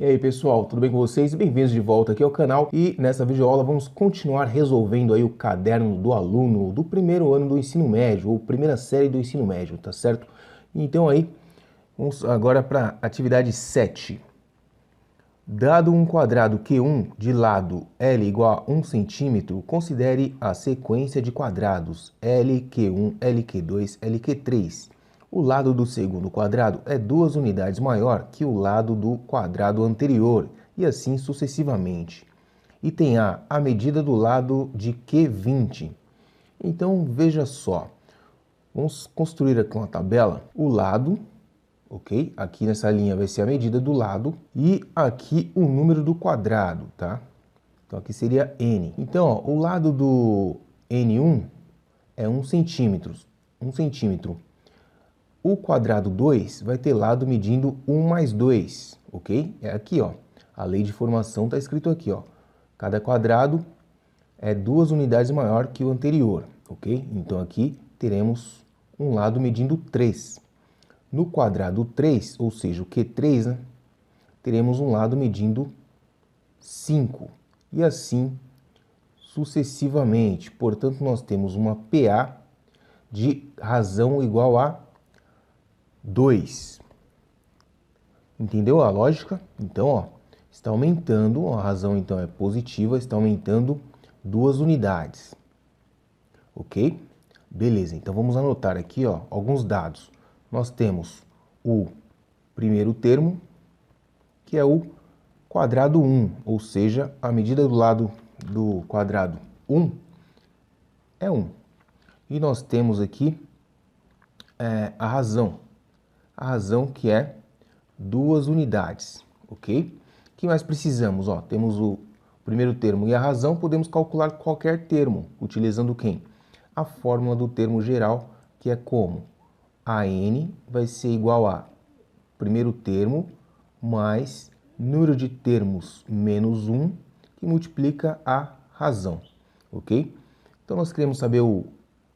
E aí pessoal, tudo bem com vocês? Bem-vindos de volta aqui ao canal e nessa videoaula vamos continuar resolvendo aí o caderno do aluno do primeiro ano do ensino médio ou primeira série do ensino médio, tá certo? Então aí, vamos agora para a atividade 7. Dado um quadrado Q1 de lado L igual a 1 cm, considere a sequência de quadrados LQ1, LQ2, LQ3. O lado do segundo quadrado é 2 unidades maior que o lado do quadrado anterior, e assim sucessivamente. Item A, a medida do lado de Q20. Então, veja só. Vamos construir aqui uma tabela. O lado, ok? Aqui nessa linha vai ser a medida do lado e aqui o número do quadrado, tá? Então aqui seria N. Então, ó, o lado do N1 é 1 centímetro. 1 centímetro. O quadrado 2 vai ter lado medindo 1 mais 2, ok? É aqui, ó. A lei de formação está escrito aqui, ó. Cada quadrado é 2 unidades maior que o anterior, ok? Então aqui teremos um lado medindo 3. No quadrado 3, ou seja, o Q3, né, teremos um lado medindo 5. E assim sucessivamente. Portanto, nós temos uma PA de razão igual a 2. Entendeu a lógica? Então, ó, está aumentando, a razão então é positiva, está aumentando 2 unidades. Ok? Beleza, então vamos anotar aqui, ó, alguns dados. Nós temos o primeiro termo, que é o quadrado 1, ou seja, a medida do lado do quadrado 1 é 1. E nós temos aqui a razão que é 2 unidades, ok? O que mais precisamos? Ó, temos o primeiro termo e a razão, podemos calcular qualquer termo, utilizando quem? A fórmula do termo geral, que é como? A n vai ser igual a primeiro termo mais número de termos menos 1, que multiplica a razão, ok? Então nós queremos saber o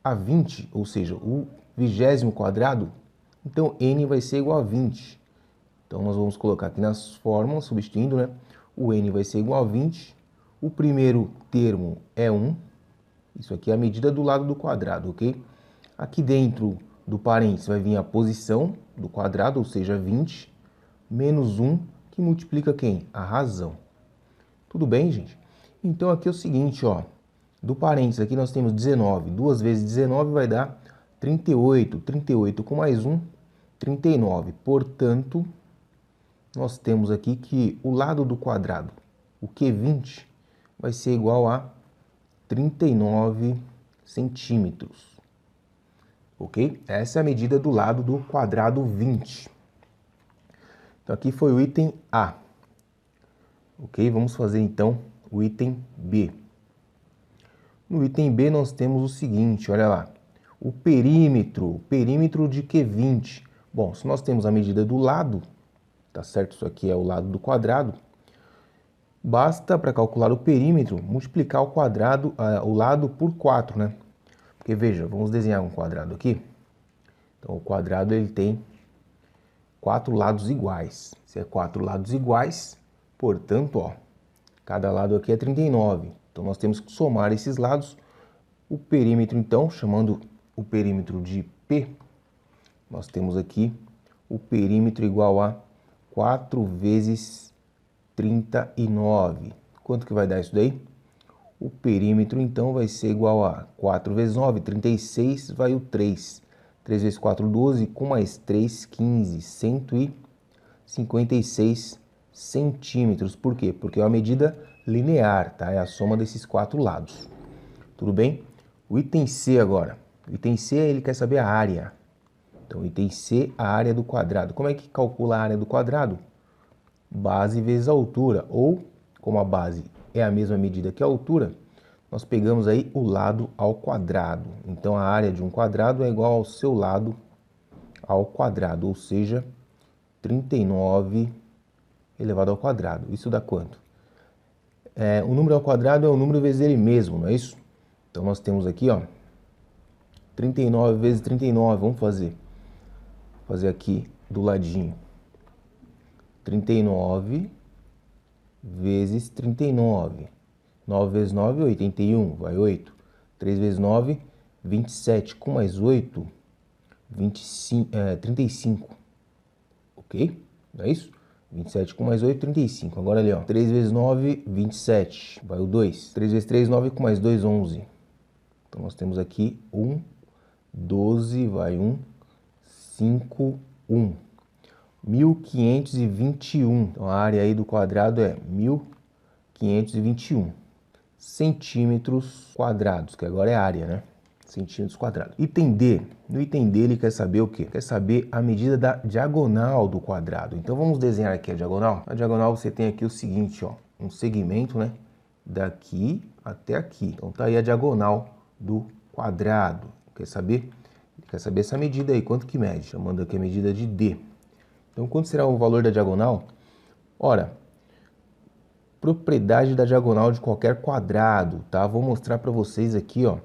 A20, ou seja, o 20º quadrado, então n vai ser igual a 20. Então nós vamos colocar aqui nas fórmulas, substituindo, né? O n vai ser igual a 20, o primeiro termo é 1, isso aqui é a medida do lado do quadrado, ok? Aqui dentro do parênteses vai vir a posição do quadrado, ou seja, 20, menos 1, que multiplica quem? A razão. Tudo bem, gente? Então aqui é o seguinte, ó. Do parênteses aqui nós temos 19. 2 vezes 19 vai dar 38. 38 com mais 1, 39. Portanto, nós temos aqui que o lado do quadrado, o Q20, vai ser igual a 39 centímetros. Ok? Essa é a medida do lado do quadrado 20. Então aqui foi o item A. Ok? Vamos fazer então o item B. No item B nós temos o seguinte, olha lá. O perímetro de Q20. Bom, se nós temos a medida do lado, tá certo? Isso aqui é o lado do quadrado. Basta, para calcular o perímetro, multiplicar o quadrado, o lado por 4, né? Porque veja, vamos desenhar um quadrado aqui. Então o quadrado ele tem 4 lados iguais. Se é 4 lados iguais, portanto, ó, cada lado aqui é 39. Então nós temos que somar esses lados. O perímetro, então, chamando o perímetro de P, nós temos aqui o perímetro igual a 4 vezes 39. Quanto que vai dar isso daí? O perímetro, então, vai ser igual a 4 vezes 9, 36, vai o 3. 3 vezes 4, 12, com mais 3, 15, 156 centímetros. Por quê? Porque é uma medida linear, tá? É a soma desses 4 lados. Tudo bem? O item C agora. O item C, ele quer saber a área. Então, item C, a área do quadrado. Como é que calcula a área do quadrado? Base vezes a altura. Ou, como a base é a mesma medida que a altura, nós pegamos aí o lado ao quadrado. Então, a área de um quadrado é igual ao seu lado ao quadrado, ou seja, 39 elevado ao quadrado. Isso dá quanto? O número ao quadrado é o número vezes ele mesmo, não é isso? Então, nós temos aqui, ó, 39 vezes 39. Vamos fazer aqui do ladinho. 39 vezes 39. 9 vezes 9, 81, vai 8. 3 vezes 9, 27. Com mais 8, 35. Ok? Não é isso? 27 com mais 8, 35. Agora ali, ó. 3 vezes 9, 27. Vai o 2. 3 vezes 3, 9. Com mais 2, 11. Então, nós temos aqui 1, 12, vai 1, 5, 1. 1521. Então, a área aí do quadrado é 1521 centímetros quadrados, que agora é área, né? Centímetros quadrados. Item D. No item D ele quer saber o quê? Quer saber a medida da diagonal do quadrado. Então vamos desenhar aqui a diagonal. A diagonal você tem aqui o seguinte, ó, um segmento, né? Daqui até aqui. Então tá aí a diagonal do quadrado. Quer saber? Ele quer saber essa medida aí, quanto que mede? Chamando aqui a medida de D. Então quanto será o valor da diagonal? Ora, propriedade da diagonal de qualquer quadrado, tá? Vou mostrar para vocês aqui, ó,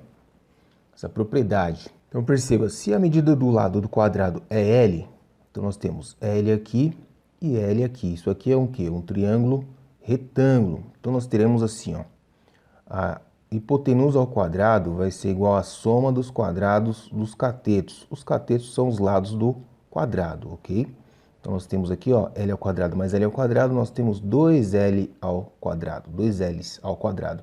essa propriedade. Então perceba, se a medida do lado do quadrado é L, então nós temos L aqui e L aqui. Isso aqui é um quê? Um triângulo retângulo. Então nós teremos assim, ó, a hipotenusa ao quadrado vai ser igual à soma dos quadrados dos catetos. Os catetos são os lados do quadrado, ok? Então nós temos aqui, ó, L ao quadrado mais L ao quadrado, nós temos 2L ao quadrado, 2Ls ao quadrado.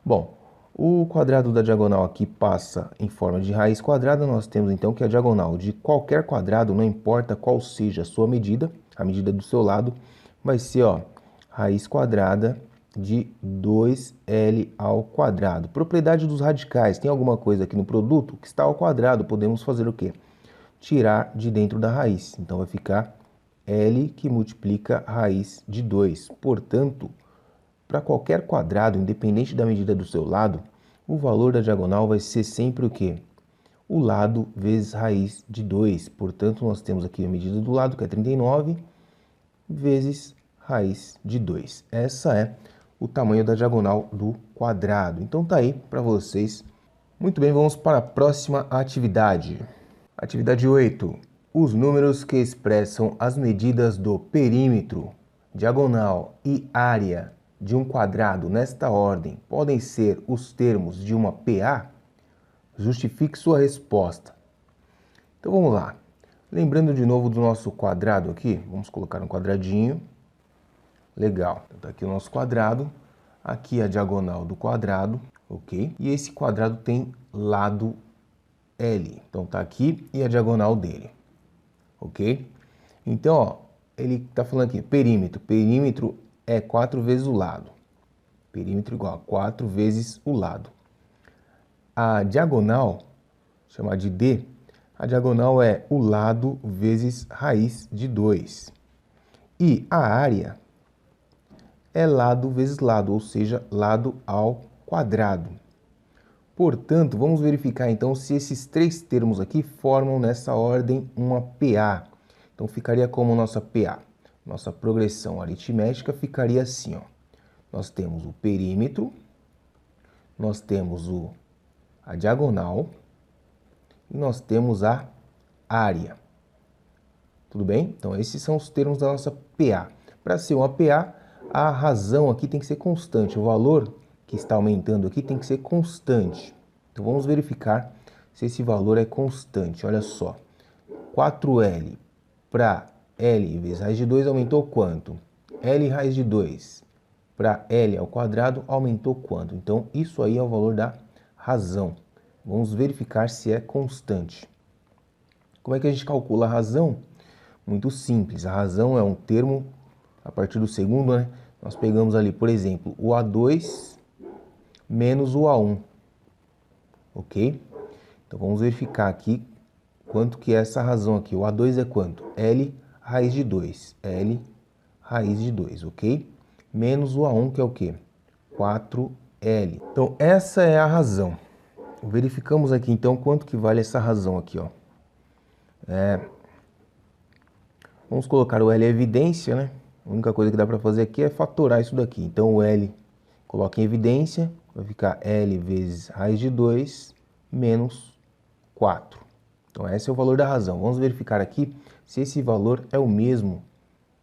Bom, o quadrado da diagonal aqui passa em forma de raiz quadrada, nós temos então que a diagonal de qualquer quadrado, não importa qual seja a sua medida, a medida do seu lado, vai ser, ó, raiz quadrada de 2L ao quadrado. Propriedade dos radicais, tem alguma coisa aqui no produto que está ao quadrado, podemos fazer o quê? Tirar de dentro da raiz. Então vai ficar L que multiplica a raiz de 2. Portanto, para qualquer quadrado, independente da medida do seu lado, o valor da diagonal vai ser sempre o quê? O lado vezes raiz de 2. Portanto, nós temos aqui a medida do lado, que é 39, vezes raiz de 2. Essa é o tamanho da diagonal do quadrado. Então tá aí para vocês. Muito bem, vamos para a próxima atividade. Atividade 8. Os números que expressam as medidas do perímetro, diagonal e área de um quadrado nesta ordem podem ser os termos de uma PA? Justifique sua resposta. Então vamos lá. Lembrando de novo do nosso quadrado aqui, vamos colocar um quadradinho. Legal. Então tá aqui o nosso quadrado, aqui a diagonal do quadrado, ok? E esse quadrado tem lado L. Então tá aqui e a diagonal dele, ok? Então, ó, ele tá falando aqui, perímetro. Perímetro é 4 vezes o lado. Perímetro igual a 4 vezes o lado. A diagonal, chamar de D, a diagonal é o lado vezes raiz de 2. E a área é lado vezes lado, ou seja, lado ao quadrado. Portanto, vamos verificar então se esses três termos aqui formam nessa ordem uma PA. Então ficaria como nossa PA. Nossa progressão aritmética ficaria assim, ó. Nós temos o perímetro, nós temos a diagonal e nós temos a área. Tudo bem? Então esses são os termos da nossa PA. Para ser uma PA, a razão aqui tem que ser constante, o valor que está aumentando aqui tem que ser constante. Então vamos verificar se esse valor é constante. Olha só, 4L para L vezes raiz de 2 aumentou quanto? L raiz de 2 para L ao quadrado aumentou quanto? Então isso aí é o valor da razão. Vamos verificar se é constante. Como é que a gente calcula a razão? Muito simples, a razão é um termo, a partir do segundo, né? Nós pegamos ali, por exemplo, o A2 menos o A1, ok? Então vamos verificar aqui quanto que é essa razão aqui. O A2 é quanto? L raiz de 2, L raiz de 2, ok? Menos o A1 que é o quê? 4L. Então essa é a razão. Verificamos aqui então quanto que vale essa razão aqui, ó. Vamos colocar o L em evidência, né? A única coisa que dá para fazer aqui é fatorar isso daqui. Então o L coloca em evidência, vai ficar L vezes raiz de 2 menos 4. Então esse é o valor da razão. Vamos verificar aqui se esse valor é o mesmo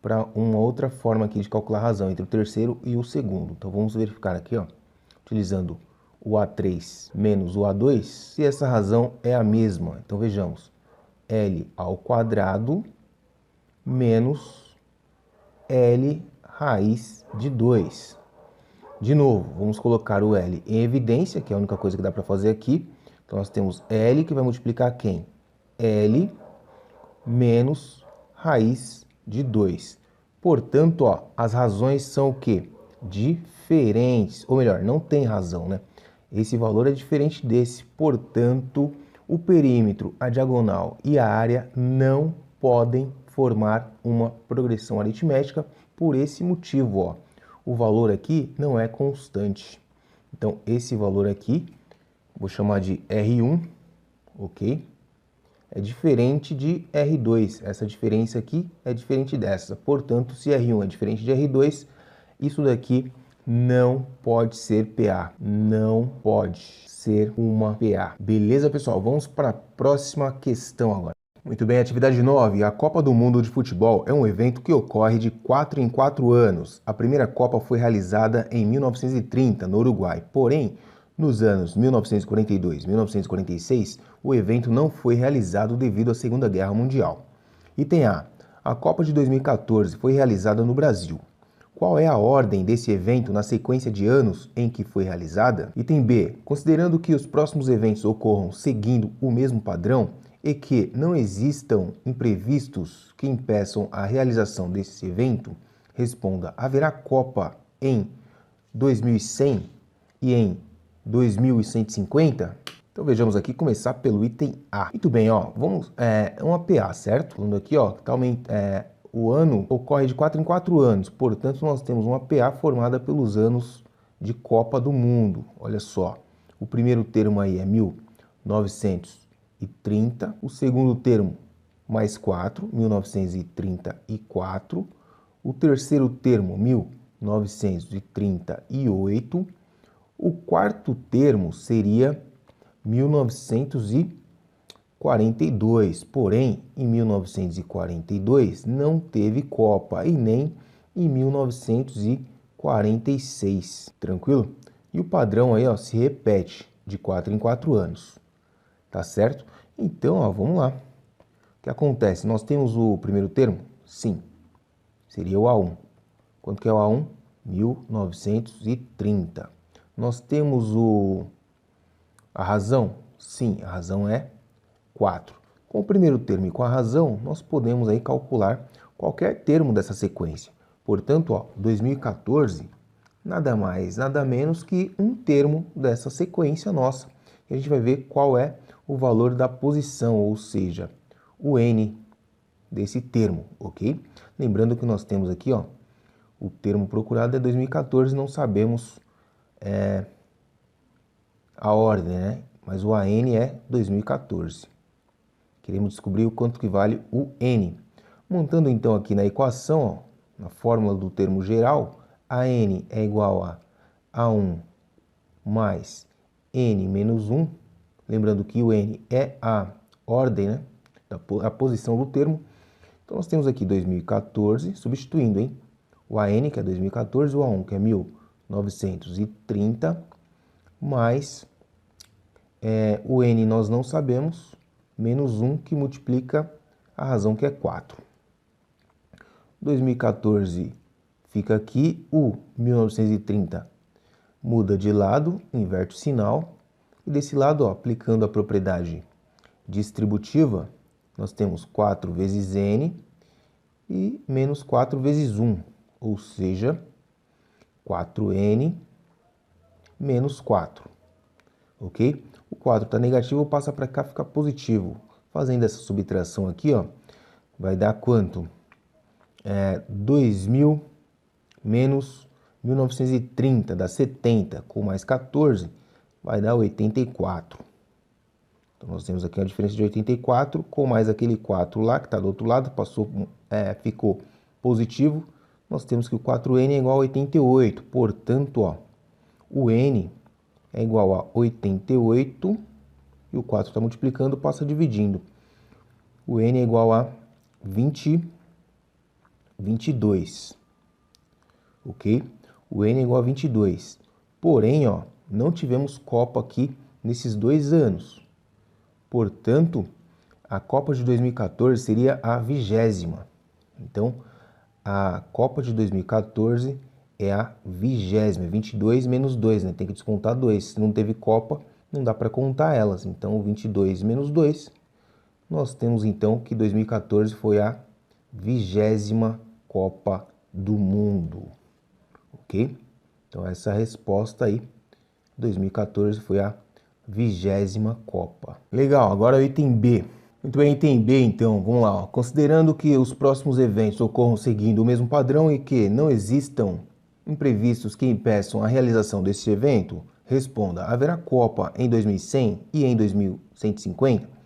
para uma outra forma aqui de calcular a razão entre o terceiro e o segundo. Então vamos verificar aqui, ó, utilizando o A3 menos o A2, se essa razão é a mesma. Então vejamos, L ao quadrado menos L raiz de 2. De novo, vamos colocar o L em evidência, que é a única coisa que dá para fazer aqui. Então nós temos L que vai multiplicar quem? L menos raiz de 2. Portanto, ó, as razões são o quê? Diferentes. Ou melhor, não tem razão, né? Esse valor é diferente desse. Portanto, o perímetro, a diagonal e a área não podem formar uma progressão aritmética por esse motivo, ó. O valor aqui não é constante. Então, esse valor aqui, vou chamar de R1, ok? É diferente de R2. Essa diferença aqui é diferente dessa. Portanto, se R1 é diferente de R2, isso daqui não pode ser PA. Não pode ser uma PA. Beleza, pessoal? Vamos para a próxima questão agora. Muito bem, atividade 9. A Copa do Mundo de Futebol é um evento que ocorre de 4 em 4 anos. A primeira Copa foi realizada em 1930, no Uruguai. Porém, nos anos 1942 e 1946, o evento não foi realizado devido à Segunda Guerra Mundial. Item A. A Copa de 2014 foi realizada no Brasil. Qual é a ordem desse evento na sequência de anos em que foi realizada? Item B. Considerando que os próximos eventos ocorram seguindo o mesmo padrão e que não existam imprevistos que impeçam a realização desse evento, responda: haverá Copa em 2100 e em 2150? Então vejamos aqui, começar pelo item A. Muito bem, ó, vamos, uma PA, certo? Falando aqui, ó, o ano ocorre de 4 em 4 anos, portanto nós temos uma PA formada pelos anos de Copa do Mundo. Olha só, o primeiro termo aí é 1930, o segundo termo mais 4, 1934, o terceiro termo 1938, o quarto termo seria 1942, porém, em 1942 não teve Copa e nem em 1946, tranquilo? E o padrão aí, ó, se repete de 4 em 4 anos, tá certo? Então, ó, vamos lá. O que acontece? Nós temos o primeiro termo? Sim, seria o A1. Quanto que é o A1? 1930. Nós temos a razão? Sim, a razão é 4. Com o primeiro termo e com a razão, nós podemos aí calcular qualquer termo dessa sequência. Portanto, ó, 2014, nada mais, nada menos que um termo dessa sequência nossa. E a gente vai ver qual é o valor da posição, ou seja, o N desse termo, ok? Lembrando que nós temos aqui, ó, o termo procurado é 2014, não sabemos a ordem, né? Mas o AN é 2014. Queremos descobrir o quanto que vale o N. Montando então aqui na equação, ó, na fórmula do termo geral, AN é igual a A1 mais N menos 1. Lembrando que o N é a ordem, né? A posição do termo. Então nós temos aqui 2014, substituindo, hein? O AN, que é 2014, o A1, que é 1930, mais o N nós não sabemos, menos 1, que multiplica a razão, que é 4. 2014 fica aqui, o 1930 muda de lado, inverte o sinal, e desse lado, ó, aplicando a propriedade distributiva, nós temos 4 vezes N e menos 4 vezes 1, ou seja, 4N menos 4, ok? O 4 está negativo, passa para cá, fica positivo. Fazendo essa subtração aqui, ó, vai dar quanto? 2.000 menos 1930, dá 70, com mais 14, vai dar 84. Então, nós temos aqui uma diferença de 84, com mais aquele 4 lá, que está do outro lado, ficou positivo. Nós temos que o 4N é igual a 88, portanto, ó, o N é igual a 88, e o 4 está multiplicando, passa dividindo. O N é igual a 20 22, ok? O N é igual a 22. Porém, ó, não tivemos Copa aqui nesses 2 anos. Portanto, a Copa de 2014 seria a 20ª. Então, a Copa de 2014 é a 20ª, 22 menos 2, né? Tem que descontar 2. Se não teve Copa, não dá para contar elas. Então, 22 menos 2, nós temos então que 2014 foi a 20ª Copa do Mundo, ok? Então, essa resposta aí, 2014 foi a 20ª Copa. Legal, agora o item B. Muito bem, item B, então, vamos lá. Ó. Considerando que os próximos eventos ocorram seguindo o mesmo padrão e que não existam imprevistos que impeçam a realização desse evento, responda, haverá Copa em 2100 e em 2150?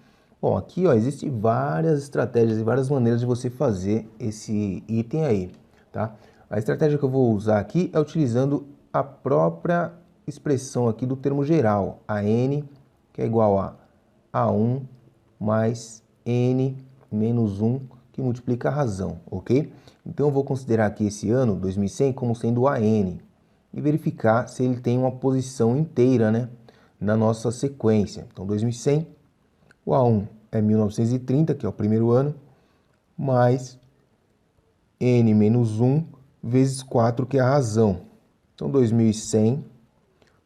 Bom, aqui ó, existem várias estratégias e várias maneiras de você fazer esse item aí, tá? A estratégia que eu vou usar aqui é utilizando a própria expressão aqui do termo geral, a n, que é igual a A1 mais n menos 1, que multiplica a razão, ok? Então eu vou considerar aqui esse ano, 2100, como sendo a n, e verificar se ele tem uma posição inteira, né, na nossa sequência. Então 2100, o A1 é 1930, que é o primeiro ano, mais n menos 1 vezes 4, que é a razão. Então 2100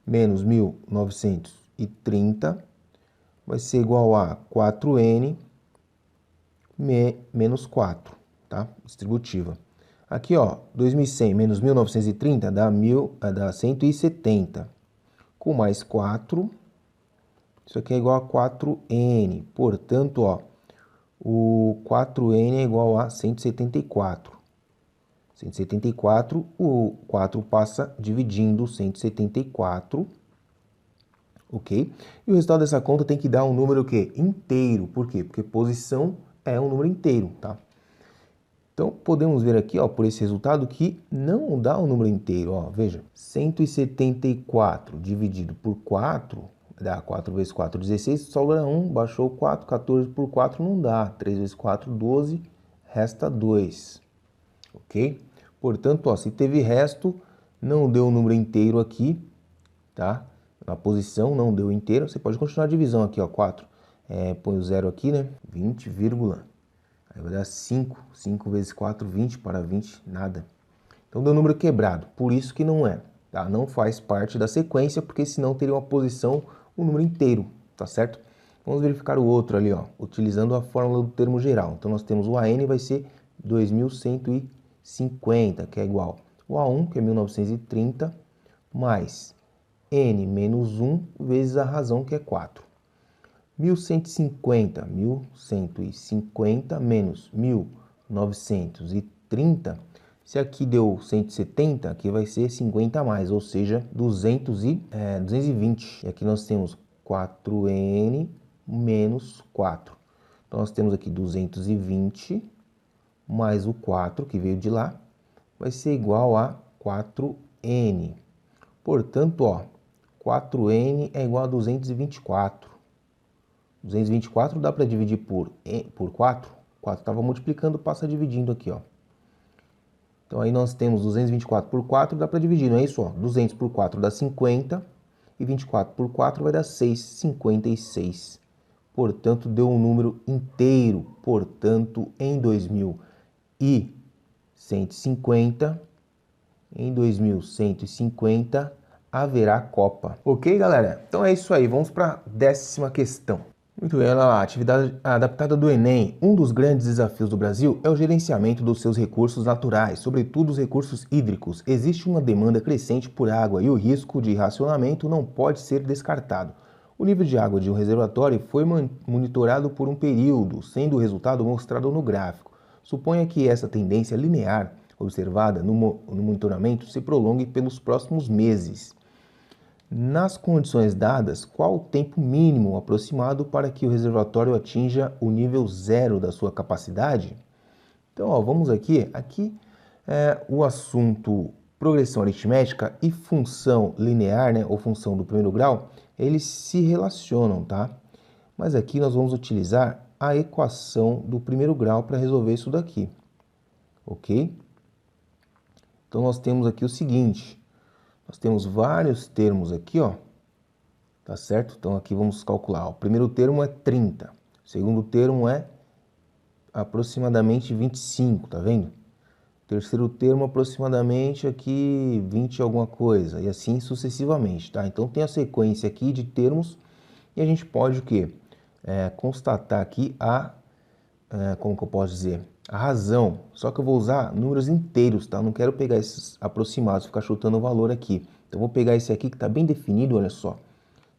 menos 1930 vai ser igual a 4n menos 4, tá? Distributiva. Aqui, ó, 2100 menos 1930 dá 170. Com mais 4, isso aqui é igual a 4n. Portanto, ó, o 4n é igual a 174. 174, o 4 passa dividindo 174, ok? E o resultado dessa conta tem que dar um número o quê? Inteiro. Por quê? Porque posição é um número inteiro, tá? Então, podemos ver aqui, ó, por esse resultado que não dá um número inteiro, ó. Veja, 174 dividido por 4, dá 4 vezes 4, 16, sobra 1, baixou 4, 14 por 4 não dá. 3 vezes 4, 12, resta 2, ok? Portanto, ó, se teve resto, não deu um número inteiro aqui, tá? Na posição não deu inteiro, você pode continuar a divisão aqui, ó, 4. Põe o zero aqui, né? 20, aí vai dar 5. 5 vezes 4, 20. Para 20, nada. Então deu um número quebrado, por isso que não é, tá? Não faz parte da sequência, porque senão teria uma posição, um número inteiro, tá certo? Vamos verificar o outro ali, ó, utilizando a fórmula do termo geral. Então nós temos o AN vai ser 2150, que é igual o A1, que é 1930, mais n menos 1 vezes a razão, que é 4. 1150 menos 1930, se aqui deu 170, aqui vai ser 50 a mais, ou seja, 220. E aqui nós temos 4n menos 4. Então nós temos aqui 220 mais o 4, que veio de lá, vai ser igual a 4n. Portanto, ó, 4n é igual a 224. 224 dá para dividir por 4. 4 estava multiplicando, passa dividindo aqui, ó. Então aí nós temos 224 por 4, dá para dividir, não é isso? Ó? 200 por 4 dá 50, e 24 por 4 vai dar 6, 56. Portanto, deu um número inteiro. Portanto, em 2150, haverá Copa. Ok, galera? Então é isso aí. Vamos para a 10ª questão. Muito bem, olha lá. Atividade adaptada do Enem. Um dos grandes desafios do Brasil é o gerenciamento dos seus recursos naturais, sobretudo os recursos hídricos. Existe uma demanda crescente por água e o risco de racionamento não pode ser descartado. O nível de água de um reservatório foi monitorado por um período, sendo o resultado mostrado no gráfico. Suponha que essa tendência linear observada no monitoramento se prolongue pelos próximos meses. Nas condições dadas, qual o tempo mínimo aproximado para que o reservatório atinja o nível zero da sua capacidade? Então, ó, vamos aqui. Aqui o assunto progressão aritmética e função linear, né, ou função do primeiro grau, eles se relacionam, tá? Mas aqui nós vamos utilizar a equação do primeiro grau para resolver isso daqui. ok? Então, nós temos aqui o seguinte, nós temos vários termos aqui, ó, tá certo? Então, aqui vamos calcular, ó. O primeiro termo é 30, o segundo termo é aproximadamente 25, tá vendo? O terceiro termo aproximadamente aqui 20 alguma coisa, e assim sucessivamente, tá? Então, tem a sequência aqui de termos, e a gente pode o quê? Constatar aqui como que eu posso dizer? A razão, só que eu vou usar números inteiros, tá? Eu não quero pegar esses aproximados, ficar chutando o valor aqui. Então, eu vou pegar esse aqui que está bem definido, olha só.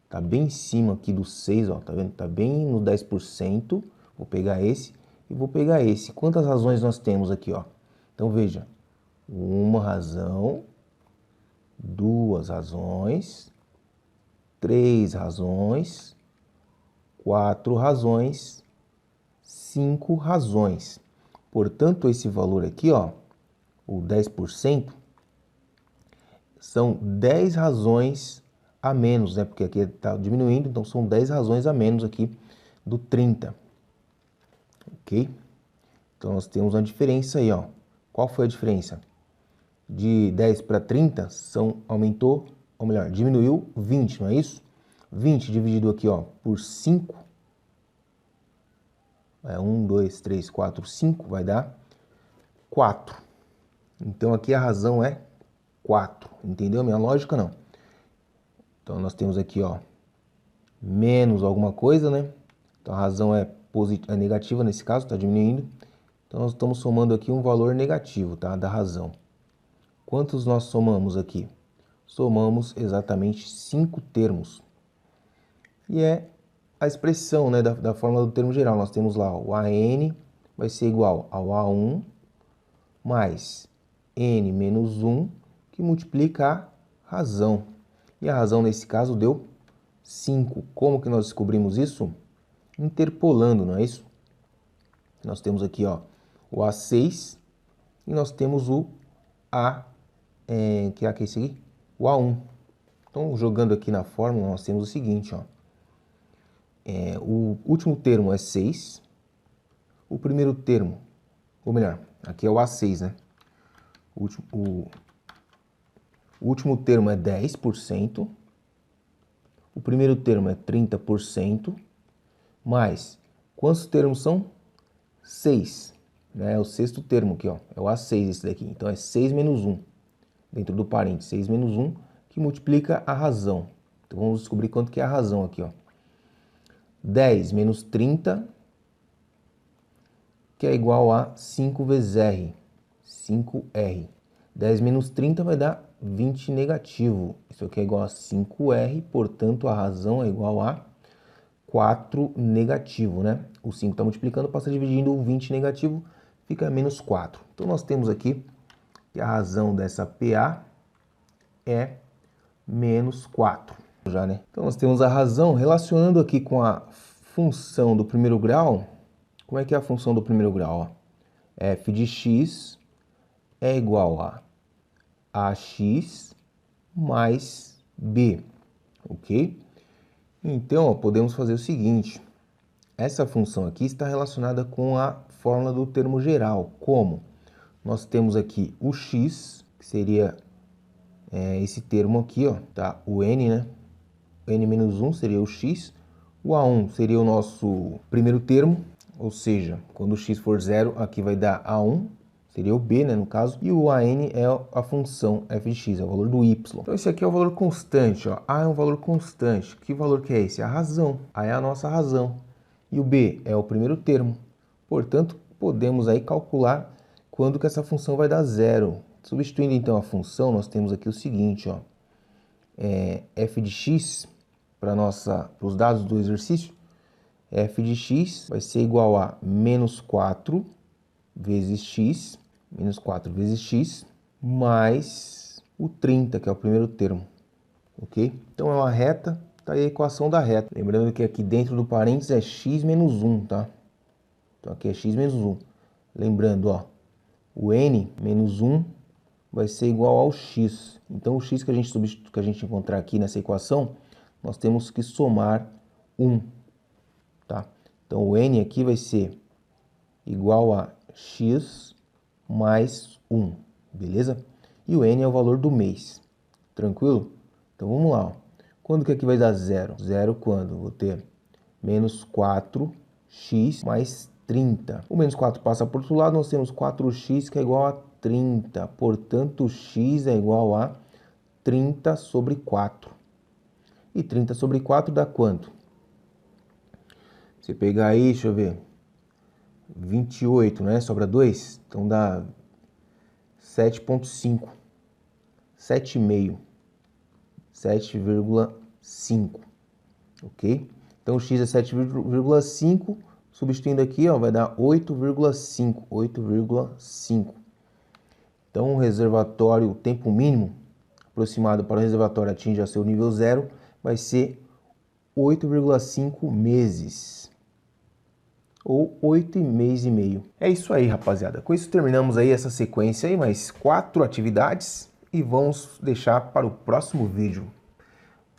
Tá bem em cima aqui do 6, ó, tá vendo? Tá bem no 10%. Vou pegar esse e vou pegar esse. Quantas razões nós temos aqui, ó? Então, veja. Uma razão, duas razões, três razões, quatro razões, 5 razões. Portanto, esse valor aqui, ó, o 10%, são 10 razões a menos, né? Porque aqui está diminuindo, então são 10 razões a menos aqui do 30. Ok? Então nós temos uma diferença aí, ó. Qual foi a diferença? De 10 para 30, aumentou, ou melhor, diminuiu 20, não é isso? 20 dividido aqui, ó, por 5, 1, 2, 3, 4, 5, vai dar 4. Então aqui a razão é 4. Entendeu a minha lógica? Não. Então nós temos aqui, ó, menos alguma coisa, né? Então a razão é negativa nesse caso, está diminuindo. Então nós estamos somando aqui um valor negativo, tá? Da razão. Quantos nós somamos aqui? Somamos exatamente 5 termos. E é a expressão, né, da fórmula do termo geral. Nós temos lá o AN vai ser igual ao A1 mais N menos 1, que multiplica a razão. E a razão nesse caso deu 5. Como que nós descobrimos isso? Interpolando, não é isso? Nós temos aqui, ó, o A6 e nós temos o que é esse aqui? O A1. Então, jogando aqui na fórmula, nós temos o seguinte, ó. O último termo é 6. O primeiro termo, ou melhor, aqui é o A6, né? O último termo é 10%. O primeiro termo é 30%. Mais, quantos termos são? 6. Né? É o sexto termo aqui, ó. É o A6 esse daqui. Então, é 6 menos 1. Dentro do parênteses, 6 menos 1, que multiplica a razão. Então, vamos descobrir quanto que é a razão aqui, ó. 10 menos 30, que é igual a 5 vezes R. 5R. 10 menos 30 vai dar 20 negativo. Isso aqui é igual a 5R, portanto, a razão é igual a 4 negativo, né? O 5 está multiplicando, passa dividindo o 20 negativo, fica menos 4. Então, nós temos aqui que a razão dessa PA é menos 4. Já, né? Então, nós temos a razão relacionando aqui com a função do primeiro grau. Como é que é a função do primeiro grau? Ó? F de x é igual a ax mais b, ok? Então, ó, podemos fazer o seguinte. Essa função aqui está relacionada com a fórmula do termo geral. Como? Nós temos aqui o x, que seria esse termo aqui, ó, tá? O n, né? O n menos 1 seria o x. O A1 seria o nosso primeiro termo, ou seja, quando o x for 0, aqui vai dar A1, seria o b, né, no caso. E o AN é a função f de x, é o valor do y. Então esse aqui é o valor constante, ó. A é um valor constante. Que valor que é esse? A razão. A é a nossa razão. E o b é o primeiro termo. Portanto, podemos aí calcular quando que essa função vai dar 0. Substituindo então a função, nós temos aqui o seguinte, ó. F de x, para os dados do exercício, f de x vai ser igual a menos 4 vezes x, menos 4 vezes x, mais o 30, que é o primeiro termo, ok? Então é uma reta, tá aí a equação da reta. Lembrando que aqui dentro do parênteses é x menos 1, tá? Então aqui é x menos 1. Lembrando, ó, o n menos 1 vai ser igual ao x. Então o x que a gente encontrar aqui nessa equação, nós temos que somar 1, tá? Então o n aqui vai ser igual a x mais 1, beleza? E o N é o valor do mês, tranquilo? Então vamos lá, ó. Quando que aqui vai dar zero? Zero quando? Vou ter menos 4x mais 30. O menos 4 passa por outro lado, nós temos 4x que é igual a 30. Portanto, x é igual a 30 sobre 4. E 30 sobre 4 dá quanto? Você pegar aí, deixa eu ver, 28, né? Sobra 2, então dá 7,5. 7,5. 7,5. Ok? Então, x é 7,5. Substituindo aqui, ó, vai dar 8,5. 8,5. Então, o reservatório, o tempo mínimo aproximado para o reservatório atingir seu nível zero vai ser 8,5 meses. Ou 8 meses e meio. É isso aí, rapaziada. Com isso terminamos aí essa sequência aí, mais 4 atividades e vamos deixar para o próximo vídeo.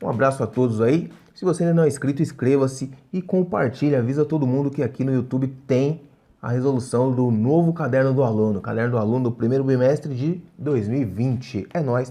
Um abraço a todos aí. Se você ainda não é inscrito, inscreva-se e compartilhe. Avisa todo mundo que aqui no YouTube tem a resolução do novo Caderno do Aluno. Caderno do Aluno do primeiro bimestre de 2020. É nóis.